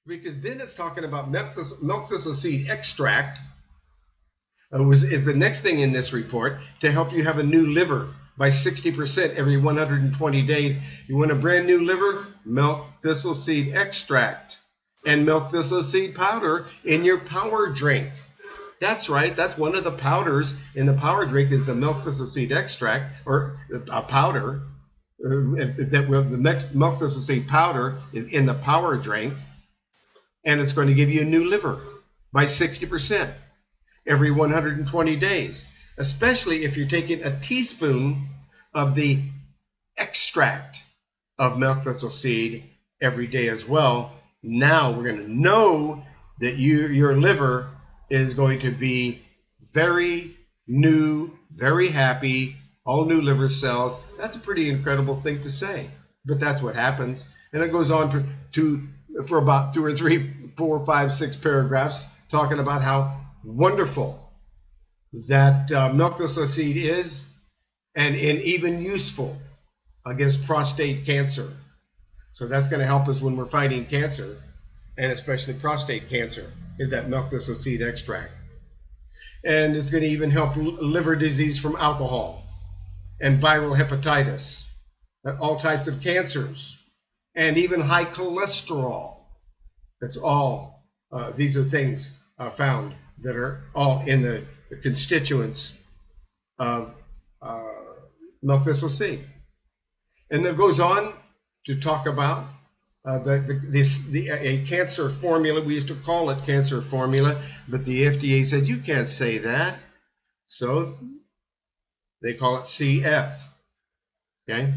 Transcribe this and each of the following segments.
because then it's talking about milk thistle seed extract. Is the next thing in this report to help you have a new liver by 60% every 120 days. You want a brand new liver? Milk thistle seed extract and milk thistle seed powder in your power drink. That's right. That's one of the powders in the power drink is the milk thistle seed extract, or a powder. The next milk thistle seed powder is in the power drink, and it's going to give you a new liver by 60% every 120 days, especially if you're taking a teaspoon of the extract of milk thistle seed every day as well. Now we're going to know that your liver is going to be very new, very happy, all new liver cells. That's a pretty incredible thing to say, but that's what happens. And it goes on for about 2 or 3, 4, 5, 6 paragraphs talking about how wonderful that milk thistle seed is, and even useful against prostate cancer. So that's going to help us when we're fighting cancer, and especially prostate cancer, is that milk thistle seed extract. And it's going to even help liver disease from alcohol and viral hepatitis, and all types of cancers, and even high cholesterol. That's all. These are things found that are all in the constituents of milk thistle seed. And then it goes on to talk about a cancer formula. We used to call it cancer formula, but the FDA said you can't say that, so they call it CF. Okay,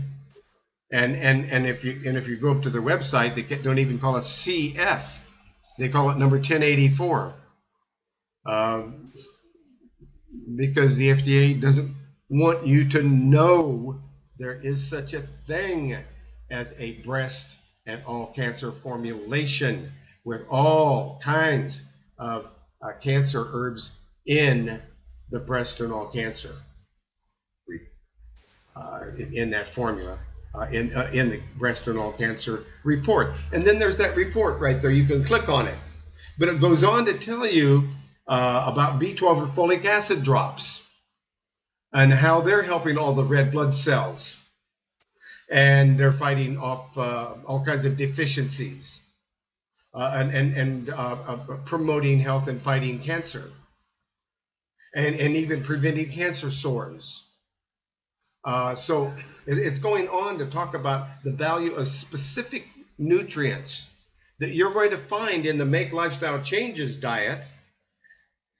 and if you go up to their website, they don't even call it CF. They call it number 1084. Because the FDA doesn't want you to know there is such a thing as a breast and all cancer formulation with all kinds of cancer herbs in the breast and all cancer in that formula in the breast and all cancer report. And then there's that report right there. You can click on it, but it goes on to tell you about B12 and folic acid drops and how they're helping all the red blood cells, and they're fighting off all kinds of deficiencies and promoting health and fighting cancer, and even preventing cancer sores. So it's going on to talk about the value of specific nutrients that you're going to find in the Make Lifestyle Changes diet,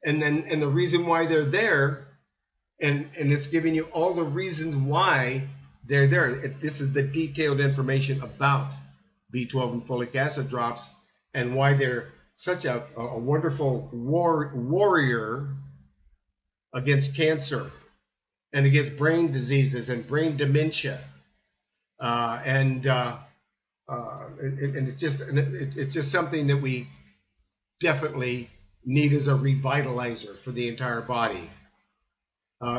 and the reason why they're there, and it's giving you all the reasons why they're there. This is the detailed information about B12 and folic acid drops and why they're such a wonderful warrior against cancer and against brain diseases and brain dementia, and it's just something that we definitely need as a revitalizer for the entire body.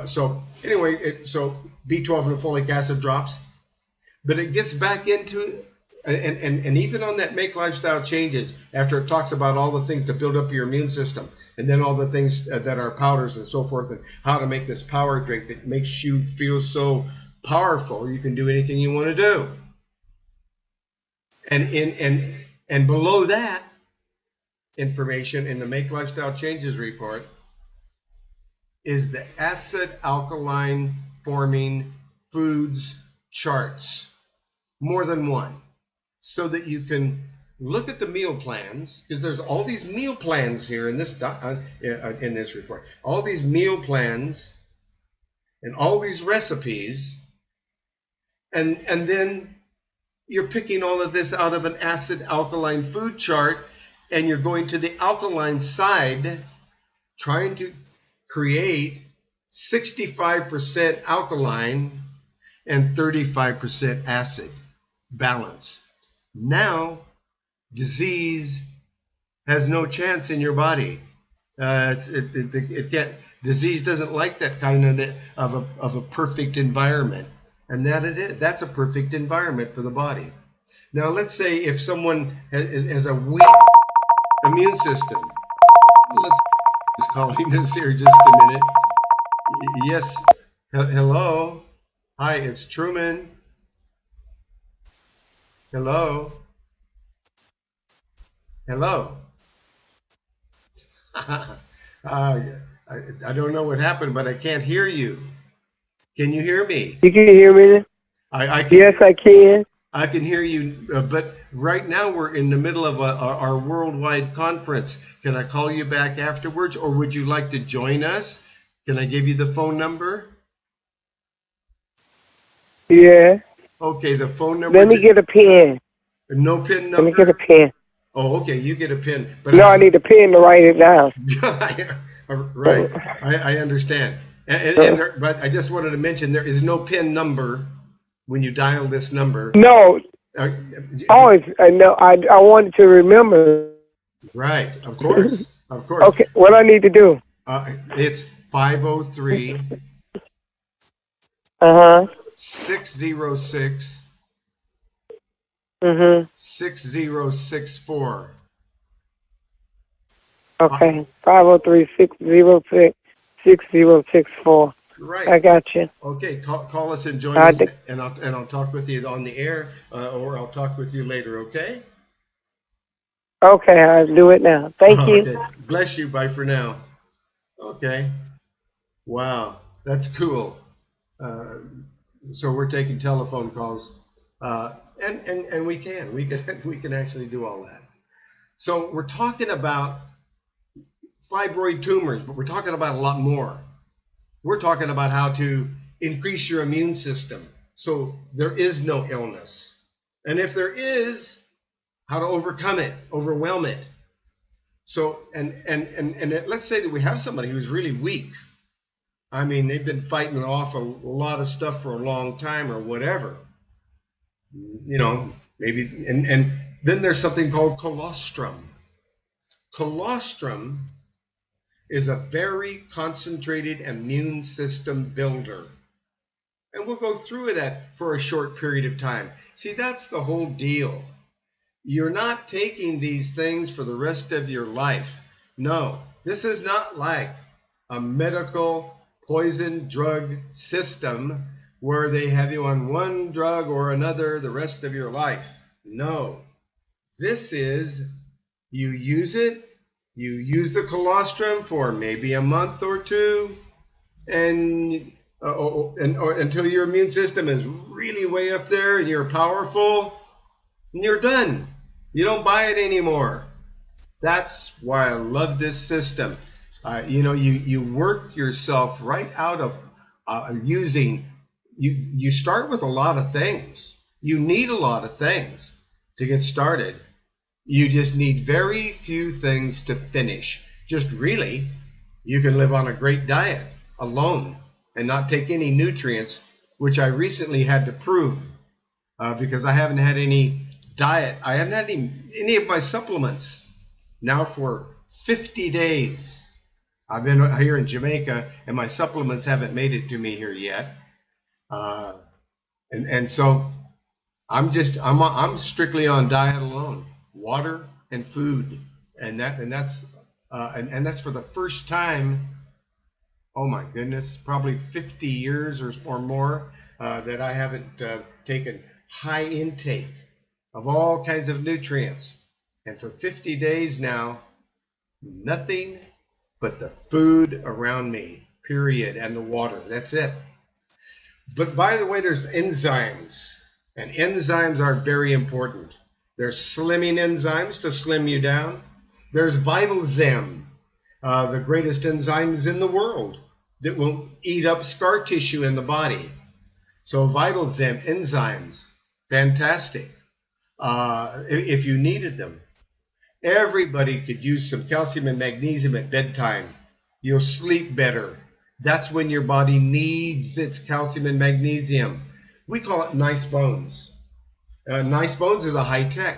So anyway, so B12 and folic acid drops, but it gets back into and even on that Make Lifestyle Changes, after it talks about all the things to build up your immune system, and then all the things that are powders and so forth, and how to make this power drink that makes you feel so powerful you can do anything you want to do. And below that information in the Make Lifestyle Changes report is the acid alkaline forming foods charts, more than one, so that you can look at the meal plans, because there's all these meal plans here in this report, all these meal plans and all these recipes, and then you're picking all of this out of an acid alkaline food chart, and you're going to the alkaline side, trying to create 65% alkaline and 35% acid balance. Now, disease has no chance in your body. Disease doesn't like that kind of a perfect environment, and that's a perfect environment for the body. Now, let's say if someone has a weak immune system. Let's just calling us here just a minute. Yes. Hello. Hi, it's Truman. Hello. Hello. I don't know what happened, but I can't hear you. Can you hear me? You can hear me? I can. Yes, I can. I can hear you, but right now we're in the middle of our worldwide conference. Can I call you back afterwards, or would you like to join us? Can I give you the phone number? Yeah. Okay, the phone number. Let me get a pen. No pin Let number? me get a pen. Oh, okay, you get a pin. But No, I need a pen to write it down. Right, I understand. But I just wanted to mention there is no pin number when you dial this number. No. Uh, Always. No, I wanted to remember. Right, of course. Of course. Okay, what I need to do? It's 503 Uh-huh. 606 Mm-hmm. 6064. Okay. 503-606-6064. Right. I got you. Okay, call us and join us, and I'll talk with you on the air, or I'll talk with you later. Okay. Okay, I'll do it now. Thank you. Okay. Bless you. Bye for now. Okay. Wow, that's cool. So we're taking telephone calls, and we can actually do all that. So we're talking about fibroid tumors, but we're talking about a lot more. We're talking about how to increase your immune system so there is no illness, and if there is, how to overcome it, overwhelm it. So let's say that we have somebody who's really weak. I mean, they've been fighting off a lot of stuff for a long time or whatever. Maybe, and then there's something called colostrum. Colostrum is a very concentrated immune system builder. And we'll go through that for a short period of time. See, that's the whole deal. You're not taking these things for the rest of your life. No, this is not like a medical poison drug system where they have you on one drug or another the rest of your life. No, this is, you use it, you use the colostrum for maybe a month or two, and until your immune system is really way up there and you're powerful, and you're done. You don't buy it anymore. That's why I love this system. You work yourself right out of using. You start with a lot of things. You need a lot of things to get started. You just need very few things to finish. Just really, you can live on a great diet alone and not take any nutrients, which I recently had to prove because I haven't had any diet. I haven't had any of my supplements now for 50 days. I've been here in Jamaica, and my supplements haven't made it to me here yet. And so I'm strictly on diet alone, water and food, and that's for the first time. Oh my goodness, probably 50 years or more that I haven't taken high intake of all kinds of nutrients. And for 50 days now, nothing but the food around me, period, and the water. That's it. But by the way, there's enzymes, and enzymes are very important. There's slimming enzymes to slim you down. There's VitalZem, the greatest enzymes in the world that will eat up scar tissue in the body. So VitalZem enzymes, fantastic. If you needed them. Everybody could use some calcium and magnesium at bedtime. You'll sleep better. That's when your body needs its calcium and magnesium. We call it nice bones. Nice bones is a high-tech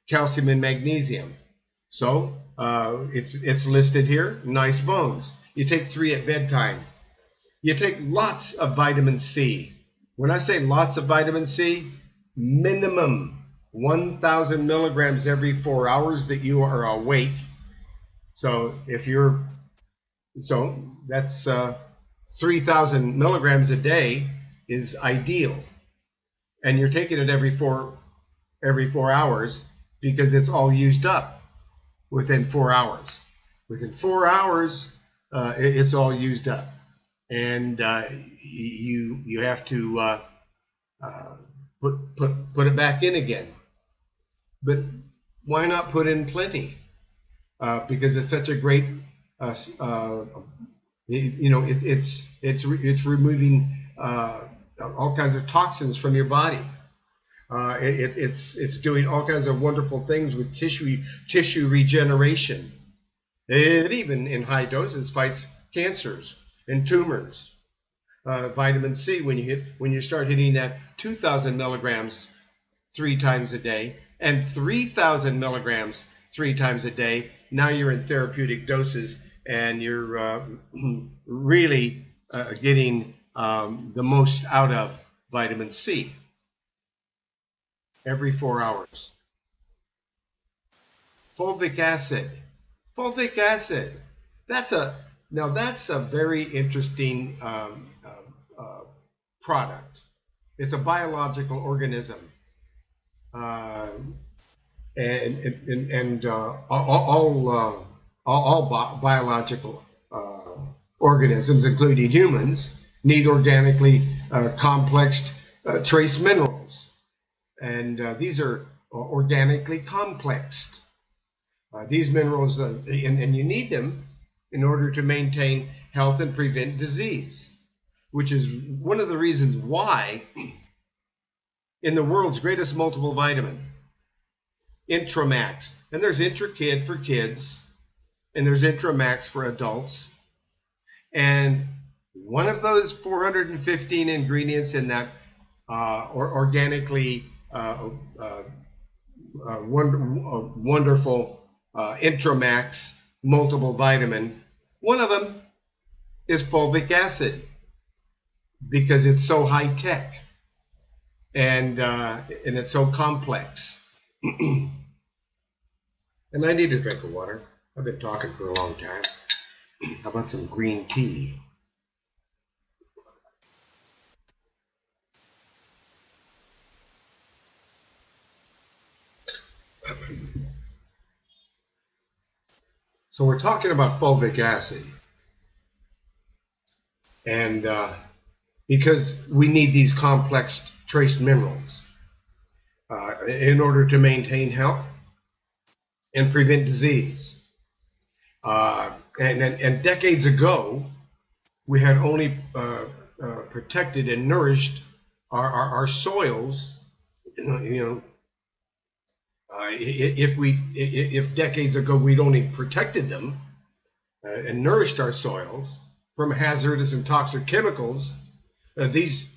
calcium and magnesium. So it's listed here, nice bones. You take 3 at bedtime. You take lots of vitamin C. When I say lots of vitamin C, minimum 1,000 milligrams every 4 hours that you are awake. So that's 3,000 milligrams a day is ideal, and you're taking it every four hours because it's all used up within 4 hours. Within 4 hours, it's all used up, and you have to put it back in again. But why not put in plenty? Because it's such a great, it's removing all kinds of toxins from your body. It's doing all kinds of wonderful things with tissue regeneration. It even in high doses fights cancers and tumors. Vitamin C, when you start hitting that 2,000 milligrams 3 times a day and 3,000 milligrams 3 times a day, now you're in therapeutic doses, and you're really getting the most out of vitamin C every 4 hours. Fulvic acid. That's a very interesting product. It's a biological organism, and all biological organisms, including humans, need organically complexed trace minerals, and these are organically complexed. These minerals, and you need them in order to maintain health and prevent disease, which is one of the reasons why in the world's greatest multiple vitamin, Intramax, and there's IntraKid for kids, and there's Intramax for adults, and one of those 415 ingredients in that organically wonderful Intramax multiple vitamin, one of them is fulvic acid, because it's so high tech and it's so complex. And I need a drink of water. I've been talking for a long time. How about some green tea? So we're talking about fulvic acid, and because we need these complex trace minerals in order to maintain health and prevent disease. And decades ago, we had only protected and nourished our soils. If decades ago we'd only protected them and nourished our soils from hazardous and toxic chemicals, these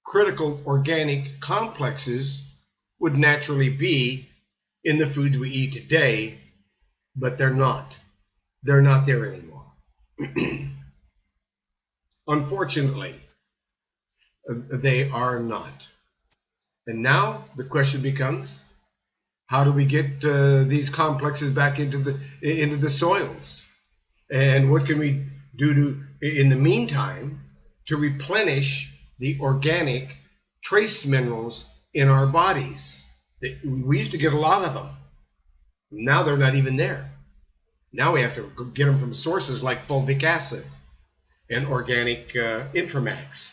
critical organic complexes would naturally be in the foods we eat today, but they're not. They're not there anymore. Unfortunately, they are not. And now the question becomes, how do we get these complexes back into the soils? And what can we do in the meantime to replenish the organic trace minerals in our bodies? We used to get a lot of them. Now they're not even there. Now we have to get them from sources like fulvic acid and organic Intramax.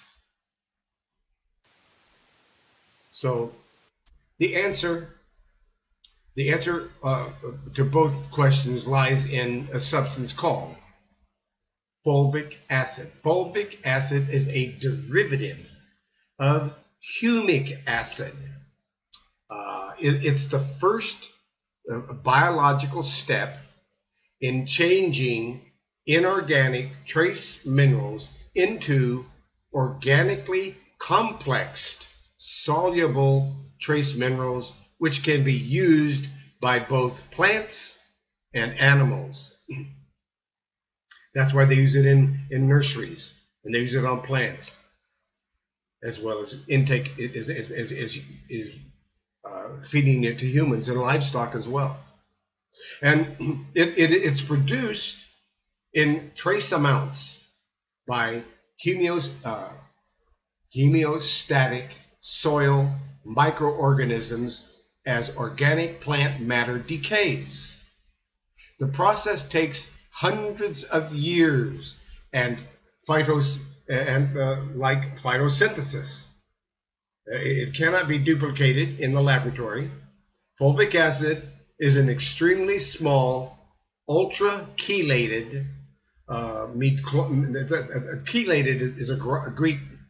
So the answer to both questions lies in a substance called fulvic acid. Fulvic acid is a derivative of humic acid. It's the first biological step in changing inorganic trace minerals into organically complexed soluble trace minerals, which can be used by both plants and animals. That's why they use it in nurseries, and they use it on plants, as well as intake is feeding it to humans and livestock as well. And it's produced in trace amounts by homeostatic soil microorganisms as organic plant matter decays. The process takes hundreds of years and like photosynthesis. It cannot be duplicated in the laboratory. Fulvic acid is an extremely small, ultra-chelated, chelated is a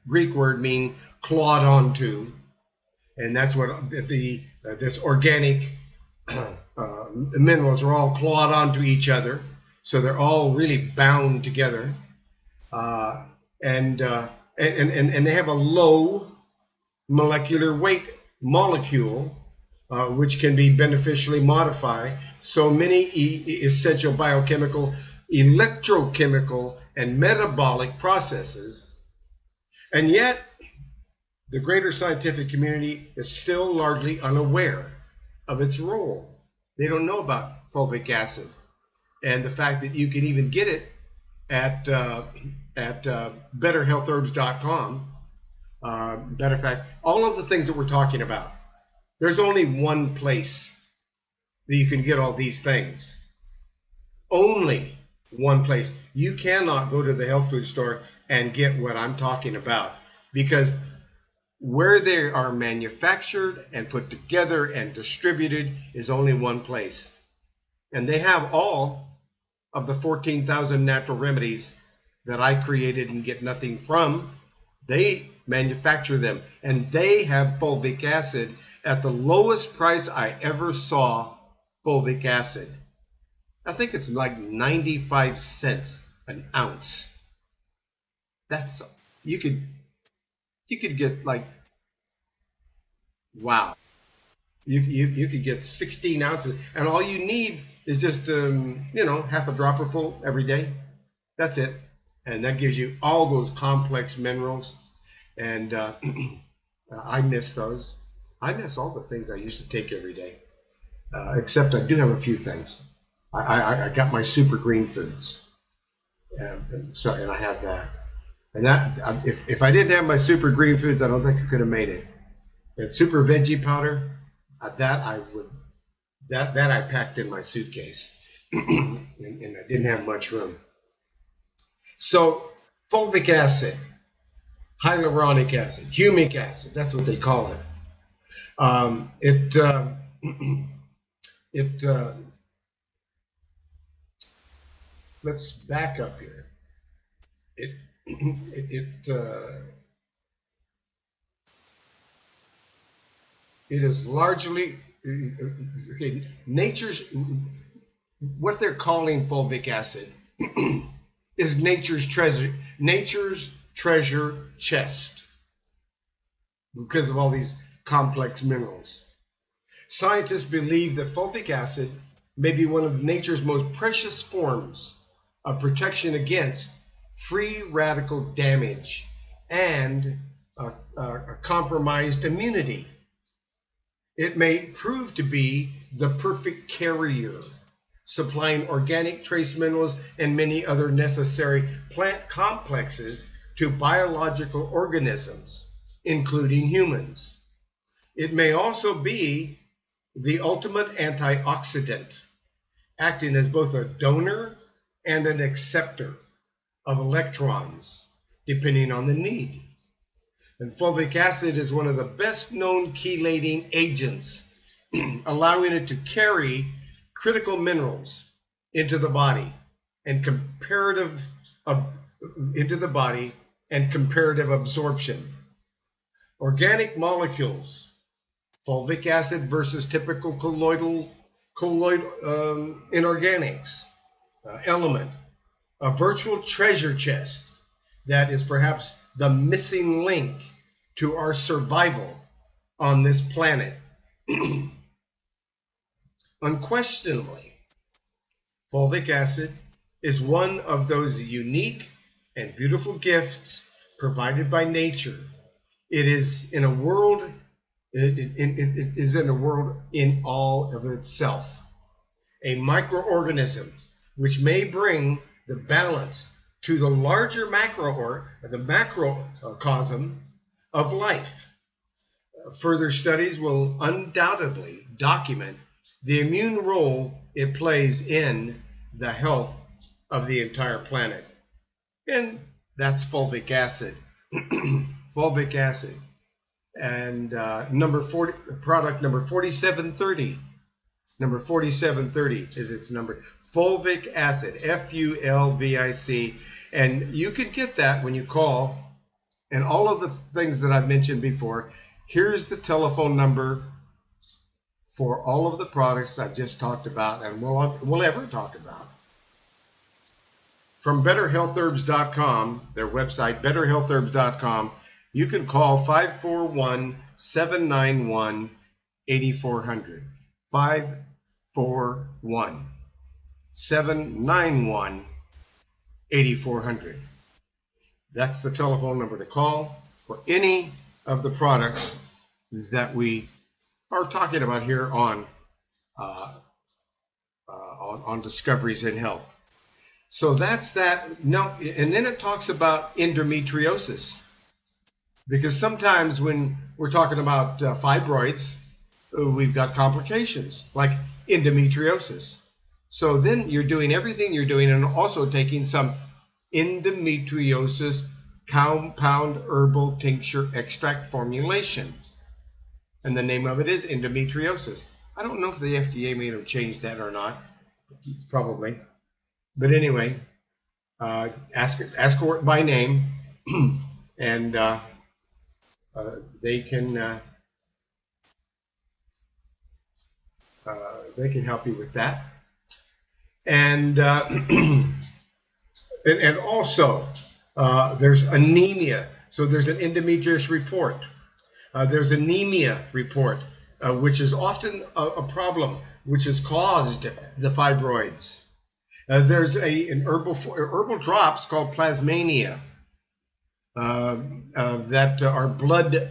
Greek word meaning clawed onto, and that's what this organic minerals are all clawed onto each other, so they're all really bound together, and they have a low molecular weight molecule, which can be beneficially modified. So many essential biochemical, electrochemical, and metabolic processes, and yet the greater scientific community is still largely unaware of its role. They don't know about fulvic acid and the fact that you can even get it at betterhealthherbs.com. Matter of fact, all of the things that we're talking about, there's only one place that you can get all these things. Only one place. You cannot go to the health food store and get what I'm talking about, because where they are manufactured and put together and distributed is only one place. And they have all of the 14,000 natural remedies that I created and get nothing from. They manufacture them, and they have fulvic acid at the lowest price I ever saw fulvic acid. I think it's like 95 cents an ounce. That's, you could get like, wow, you could get 16 ounces, and all you need is just half a dropper full every day. That's it, and that gives you all those complex minerals. And I miss those. I miss all the things I used to take every day, except I do have a few things. I got my super green foods, and I have that. And that, if I didn't have my super green foods, I don't think I could have made it. And super veggie powder, that I packed in my suitcase, and I didn't have much room. So fulvic acid, hyaluronic acid, humic acid, that's what they call it. Let's back up here. It is largely nature's, what they're calling fulvic acid is nature's treasure chest, because of all these complex minerals. Scientists believe that fulvic acid may be one of nature's most precious forms of protection against free radical damage and a compromised immunity. It may prove to be the perfect carrier, supplying organic trace minerals and many other necessary plant complexes to biological organisms, including humans. It may also be the ultimate antioxidant, acting as both a donor and an acceptor of electrons, depending on the need. And fulvic acid is one of the best known chelating agents, allowing it to carry critical minerals into the body and comparative absorption. Organic molecules, fulvic acid versus typical colloidal inorganics element, a virtual treasure chest that is perhaps the missing link to our survival on this planet. Unquestionably, fulvic acid is one of those unique and beautiful gifts provided by nature. It is in a world It is in a world in all of itself. A microorganism which may bring the balance to the larger macro or the macrocosm of life. Further studies will undoubtedly document the immune role it plays in the health of the entire planet. And that's fulvic acid. Fulvic acid. And product number 4730. Number 4730 is its number. Fulvic acid, Fulvic. And you can get that when you call. And all of the things that I've mentioned before. Here's the telephone number for all of the products I've just talked about and we'll ever talk about. From BetterHealthHerbs.com, their website, BetterHealthHerbs.com, you can call 541-791-8400. 541-791-8400. That's the telephone number to call for any of the products that we are talking about here on Discoveries in Health. So that's that. No, and then it talks about endometriosis, because sometimes when we're talking about fibroids, we've got complications like endometriosis. So then you're doing everything you're doing and also taking some endometriosis compound herbal tincture extract formulation. And the name of it is endometriosis. I don't know if the FDA may have changed that or not. Probably. But anyway, ask for it by name, and they can help you with that. And and also there's anemia. So there's an endometriosis report. There's anemia report, which is often a problem, which has caused the fibroids. There's an herbal drops called plasmania that are blood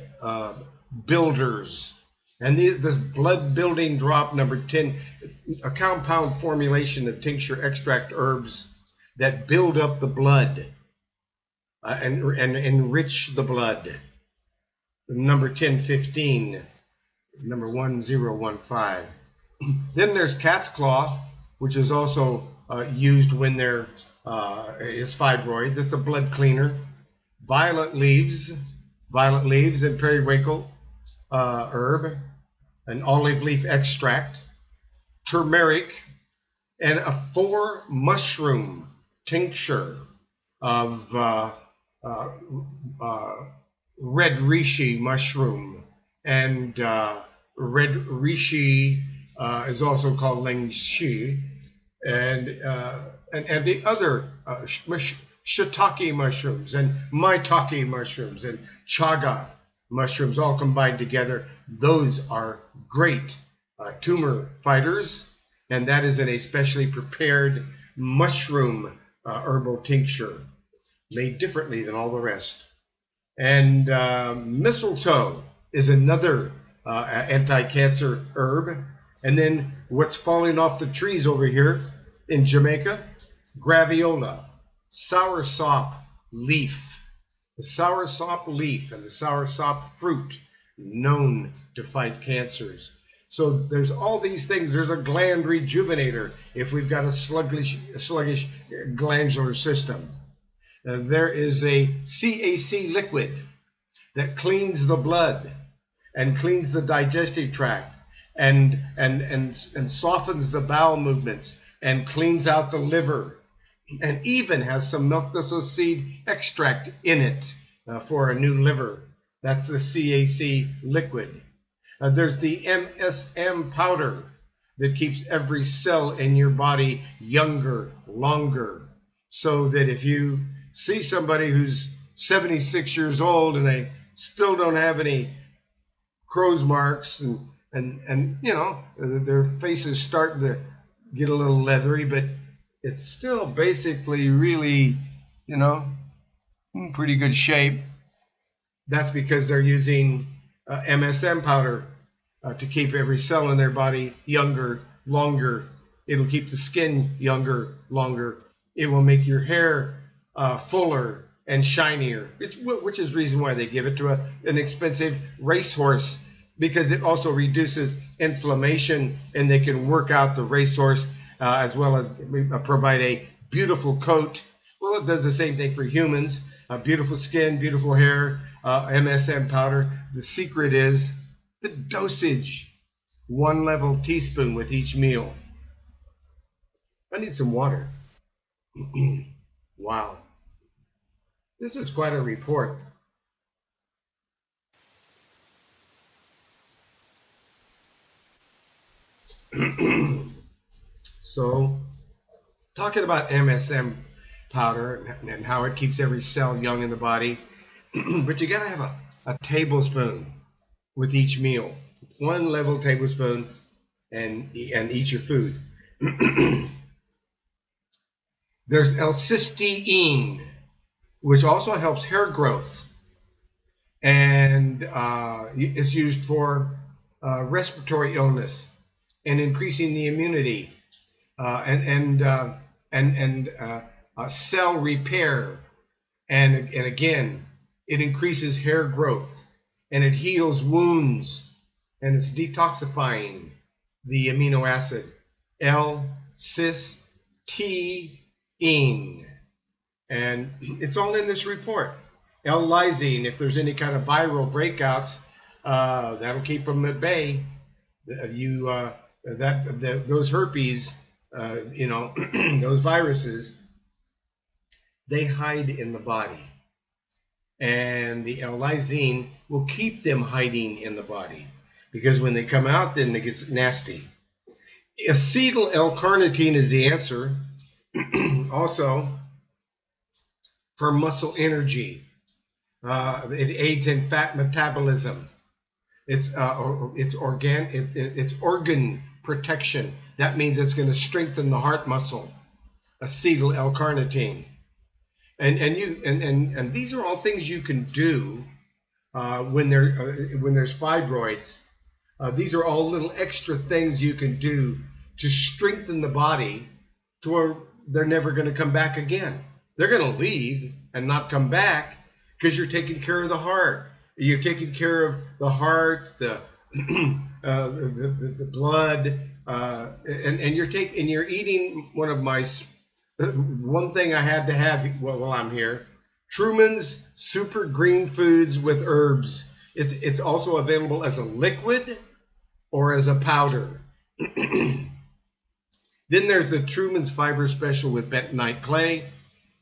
builders. And this blood building drop number 10, a compound formulation of tincture extract herbs that build up the blood and enrich the blood. Number 1015, number 1015. Then there's cat's claw, which is also used when there is fibroids. It's a blood cleaner. Violet leaves and periwinkle herb, an olive leaf extract, turmeric, and a 4 mushroom tincture of red reishi mushroom. And red reishi is also called ling shi. And the other shiitake mushrooms and maitake mushrooms and chaga mushrooms all combined together. Those are great tumor fighters, and that is in a specially prepared mushroom herbal tincture made differently than all the rest. And mistletoe is another anti-cancer herb. And then what's falling off the trees over here in Jamaica, graviola, soursop leaf. The soursop leaf and the soursop fruit known to fight cancers. So there's all these things. There's a gland rejuvenator if we've got a sluggish glandular system. There is a CAC liquid that cleans the blood and cleans the digestive tract and softens the bowel movements and cleans out the liver, and even has some milk thistle seed extract in it for a new liver. That's the CAC liquid. There's the MSM powder that keeps every cell in your body younger, longer, so that if you see somebody who's 76 years old and they still don't have any crow's marks and you know, their face is starting to get a little leathery, but it's still basically really, you know, pretty good shape. That's because they're using MSM powder to keep every cell in their body younger, longer. It'll keep the skin younger, longer. It will make your hair fuller and shinier, which is the reason why they give it to an expensive racehorse, because it also reduces inflammation, and they can work out the racehorse as well as provide a beautiful coat. Well, it does the same thing for humans. Beautiful skin, beautiful hair, MSM powder. The secret is the dosage. 1 level teaspoon with each meal. I need some water. Wow. This is quite a report. So, talking about MSM powder and how it keeps every cell young in the body, but you gotta have a tablespoon with each meal. 1 level tablespoon and eat your food. There's L-cysteine, which also helps hair growth, and it's used for respiratory illness and increasing the immunity and cell repair, and again, it increases hair growth, and it heals wounds, and it's detoxifying. The amino acid L-cysteine, and it's all in this report. L-lysine, if there's any kind of viral breakouts, that'll keep them at bay. Those herpes, those viruses, they hide in the body, and the L-lysine will keep them hiding in the body, because when they come out, then it gets nasty. Acetyl L-carnitine is the answer. Also, for muscle energy, it aids in fat metabolism. It's organ protection. That means it's going to strengthen the heart muscle. Acetyl L-carnitine, and these are all things you can do when there's fibroids. These are all little extra things you can do to strengthen the body to where they're never going to come back again. They're going to leave and not come back because you're taking care of the heart. You're taking care of the heart, the blood, and you're eating one thing I had to have while I'm here, Truman's Super Green Foods with Herbs. It's also available as a liquid or as a powder. Then there's the Truman's Fiber Special with bentonite clay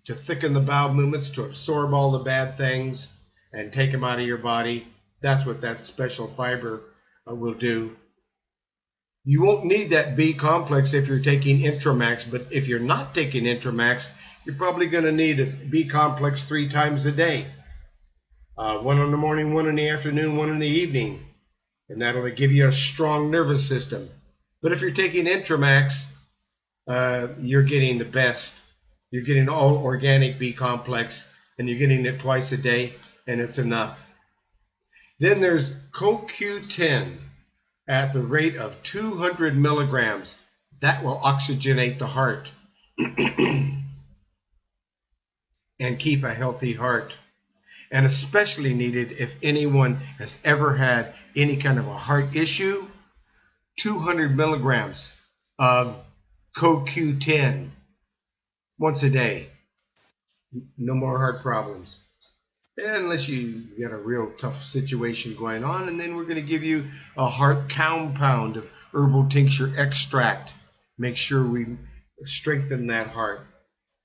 to thicken the bowel movements, to absorb all the bad things and take them out of your body. That's what that special fiber will do. You won't need that B complex if you're taking Intramax, but if you're not taking Intramax, you're probably going to need a B complex 3 times a day. 1 in the morning, 1 in the afternoon, 1 in the evening. And that'll give you a strong nervous system. But if you're taking Intramax, you're getting the best. You're getting all organic B complex, and you're getting it twice a day, and it's enough. Then there's CoQ10 at the rate of 200 milligrams. That will oxygenate the heart and keep a healthy heart. And especially needed if anyone has ever had any kind of a heart issue. 200 milligrams of CoQ10 once a day. No more heart problems. Unless you got a real tough situation going on, and then we're going to give you a heart compound of herbal tincture extract. Make sure we strengthen that heart,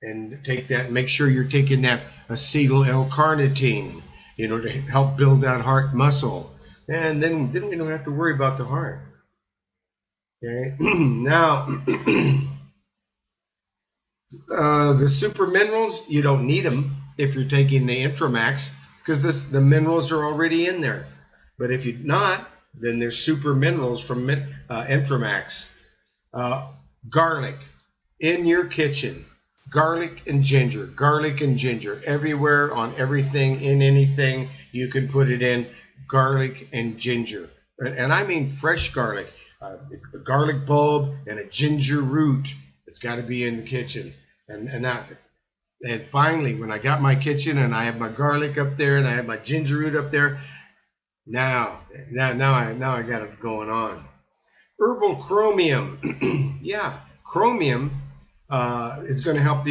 and take that. Make sure you're taking that acetyl L-carnitine, to help build that heart muscle, and then we don't have to worry about the heart. Okay, now the super minerals, you don't need them if you're taking the Intramax, because the minerals are already in there. But if you're not, then there's super minerals from Intramax. Garlic in your kitchen. Garlic and ginger. Garlic and ginger. Everywhere, on everything, in anything, you can put it in. garlic and ginger. And I mean fresh garlic, a garlic bulb and a ginger root. It's got to be in the kitchen. And finally, when I got my kitchen and I have my garlic up there and I have my ginger root up there, now I got it going on. Herbal chromium. Yeah, chromium is going to help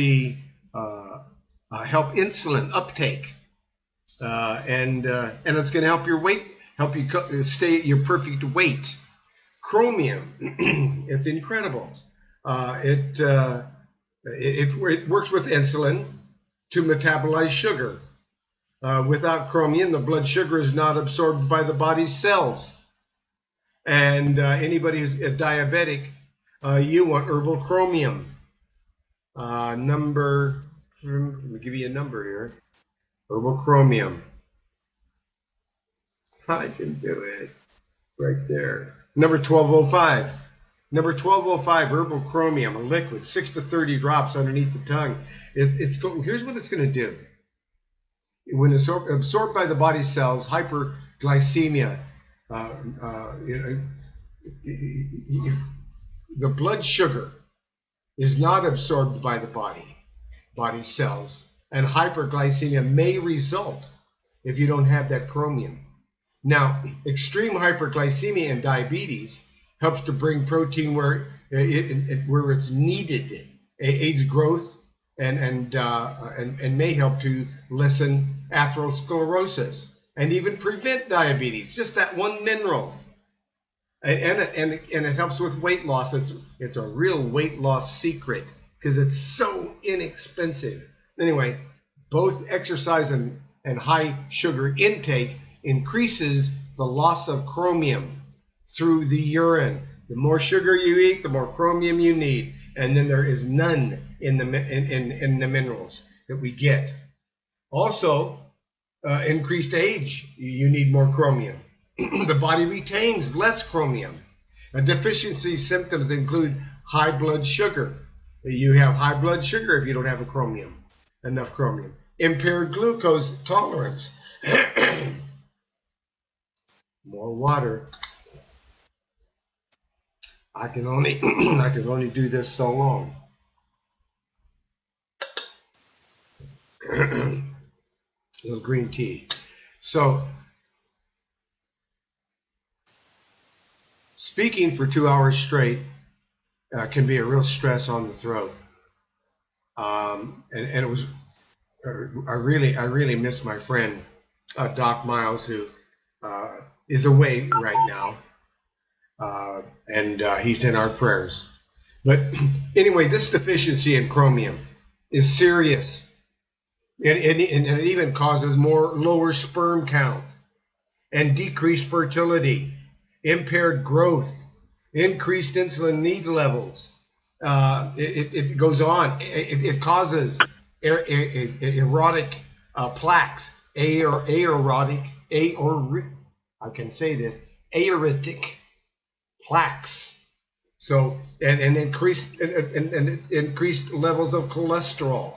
help insulin uptake, and it's going to help your weight, help you stay at your perfect weight. Chromium, it's incredible. It works with insulin to metabolize sugar. Without chromium, the blood sugar is not absorbed by the body's cells. And anybody who's a diabetic, you want herbal chromium. Let me give you a number here. Herbal chromium. I can do it right there. Number 1205. Number 1205, herbal chromium, a liquid, 6 to 30 drops underneath the tongue. Here's what it's going to do. When it's absorbed by the body cells, hyperglycemia, the blood sugar is not absorbed by the body cells, and hyperglycemia may result if you don't have that chromium. Now, extreme hyperglycemia and diabetes helps to bring protein where it's needed, aids growth, and may help to lessen atherosclerosis and even prevent diabetes. Just that one mineral, and it helps with weight loss. It's a real weight loss secret because it's so inexpensive. Anyway, both exercise and high sugar intake increases the loss of chromium through the urine. The more sugar you eat, the more chromium you need, and then there is none in the minerals that we get. Also, increased age, you need more chromium. The body retains less chromium. Deficiency symptoms include high blood sugar. You have high blood sugar if you don't have enough chromium. Impaired glucose tolerance. More water. I can only do this so long. A little green tea. So, speaking for 2 hours straight can be a real stress on the throat. And it was, I really miss my friend Doc Miles, who is away right now. And he's in our prayers. But anyway, this deficiency in chromium is serious. And it even causes lower sperm count and decreased fertility, impaired growth, increased insulin need levels. It goes on. It causes erotic plaques, aortic plaques. So and increased levels of cholesterol,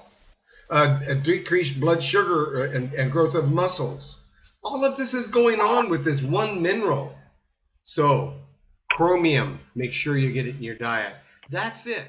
decreased blood sugar, and growth of muscles. All of this is going on with this one mineral. So chromium, make sure you get it in your diet. That's it.